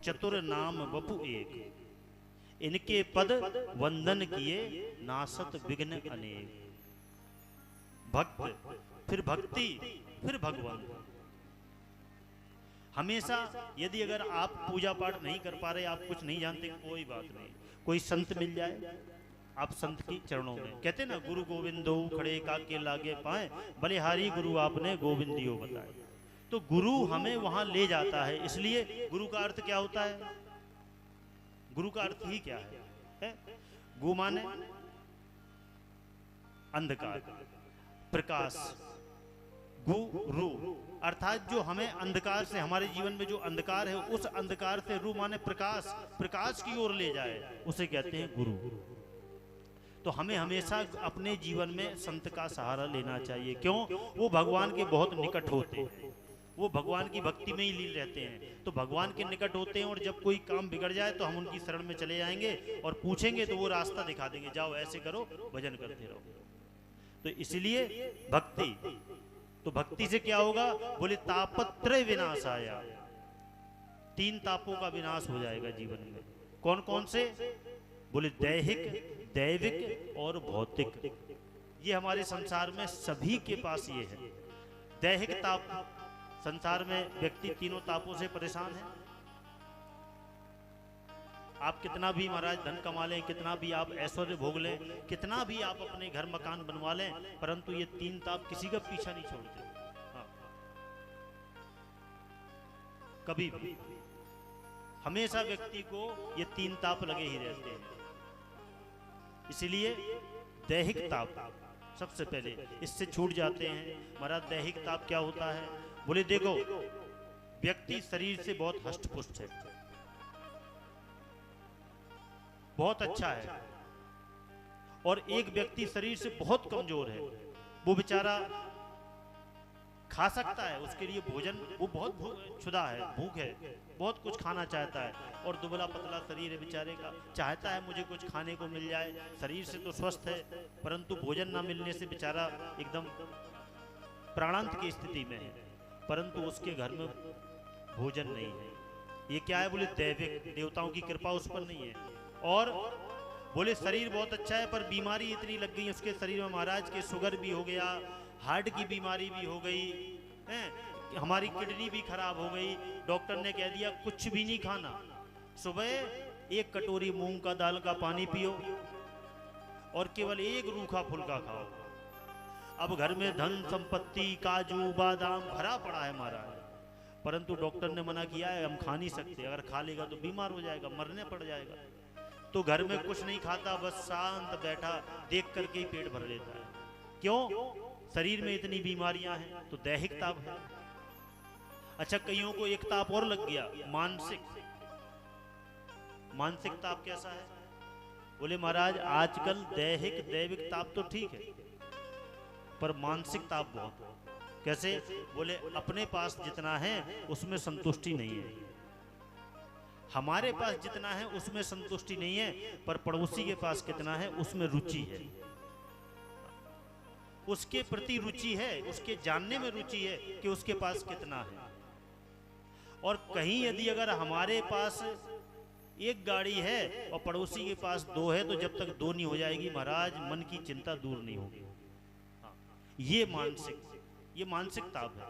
चतुर नाम वपु एक, इनके पद वंदन किए नासत विघ्न अनेक। भक्त, फिर भक्ति, फिर भगवान। हमेशा यदि अगर आप पूजा पाठ नहीं कर पा रहे, आप कुछ नहीं जानते, कोई बात नहीं, कोई संत मिल जाए, आप संत की चरणों में, कहते ना गुरु गोविंदो खड़े काके लागे पाए, बलिहारी गुरु आपने गोविंदियो बताए। तो गुरु हमें वहां ले जाता है। इसलिए गुरु का अर्थ क्या होता है? गुरु का अर्थ ही क्या है? गु माने अंधकार, प्रकाश, गुरु अर्थात जो हमें अंधकार से, हमारे जीवन में जो अंधकार है उस अंधकार से, रू माने प्रकाश, प्रकाश की ओर ले जाए, उसे कहते हैं गुरु। तो हमें हमेशा अपने जीवन में संत का सहारा लेना चाहिए। क्यों? वो भगवान के बहुत निकट होते हैं, वो भगवान की भक्ति में ही लीन रहते हैं, तो भगवान के निकट होते हैं। और जब कोई काम बिगड़ जाए तो हम उनकी शरण में चले जाएंगे और पूछेंगे तो वो रास्ता दिखा देंगे, जाओ ऐसे करो, भजन करते रहो। तो इसलिए भक्ति, तो भक्ति से क्या होगा? बोले तापत्रय विनाश आया, 3 तापों का विनाश हो जाएगा जीवन में। कौन कौन से? बोले दैहिक, दैविक और भौतिक। ये हमारे संसार में सभी के पास ये है। दैहिक ताप, संसार में व्यक्ति 3 तापों से परेशान है। आप कितना भी महाराज धन कमा लें, कितना भी आप ऐश्वर्य भोग लें, कितना भी आप अपने घर मकान बनवा लें, परंतु ये 3 ताप किसी का पीछा नहीं छोड़ते। हाँ। कभी भी हमेशा व्यक्ति को ये 3 ताप लगे ही रहते हैं। इसलिए दैहिक ताप सबसे पहले, इससे छूट जाते हैं। महाराज दैहिक ताप क्या होता है? बोले देखो, व्यक्ति शरीर से बहुत हष्टपुष्ट है, बहुत अच्छा है, और एक व्यक्ति शरीर से बहुत कमजोर है। वो बेचारा खा सकता है, उसके लिए भोजन, वो बहुत क्षुधा है, भूख है, बहुत कुछ खाना चाहता है, और दुबला पतला शरीर है बेचारे का, चाहता है मुझे कुछ खाने को मिल जाए। शरीर से तो स्वस्थ है, परंतु भोजन ना मिलने से बेचारा एकदम प्राणांत की स्थिति में है, परंतु उसके घर में भोजन नहीं है। ये क्या है? बोले दैविक, देवताओं की कृपा उस पर नहीं है। और बोले शरीर बहुत अच्छा है, पर बीमारी इतनी लग गई उसके शरीर में महाराज के, शुगर भी हो गया, हार्ट की बीमारी भी हो गई है, हमारी किडनी भी खराब हो गई। डॉक्टर ने कह दिया कुछ भी नहीं खाना, सुबह 1 कटोरी मूंग का दाल का पानी पियो और केवल 1 रूखा फुल्का खाओ। अब घर में धन संपत्ति, काजू बादाम भरा पड़ा है महाराज, परंतु डॉक्टर ने मना किया है हम खा नहीं सकते, अगर खा लेगा तो बीमार हो जाएगा, मरने पड़ जाएगा। तो घर में कुछ नहीं खाता, बस शांत बैठा देख करके ही पेट भर लेता है। क्यों? शरीर में इतनी बीमारियां हैं। तो दैहिक ताप है। अच्छा, कईयों को एक ताप और लग गया, मानसिक। मानसिक ताप कैसा है? बोले महाराज आजकल दैहिक दैविक ताप तो ठीक है, पर मानसिक ताप बहुत। कैसे? बोले अपने पास जितना है उसमें संतुष्टि नहीं है, हमारे पास जितना है उसमें संतुष्टि नहीं है, पर पड़ोसी के पास कितना है उसमें रुचि है, उसके प्रति रुचि है, उसके जानने में रुचि है कि उसके पास कितना है। और कहीं यदि अगर हमारे पास 1 गाड़ी है और पड़ोसी के पास 2 है, तो जब तक 2 नहीं हो जाएगी महाराज मन की चिंता दूर नहीं होगी। ये मानसिक ताप है।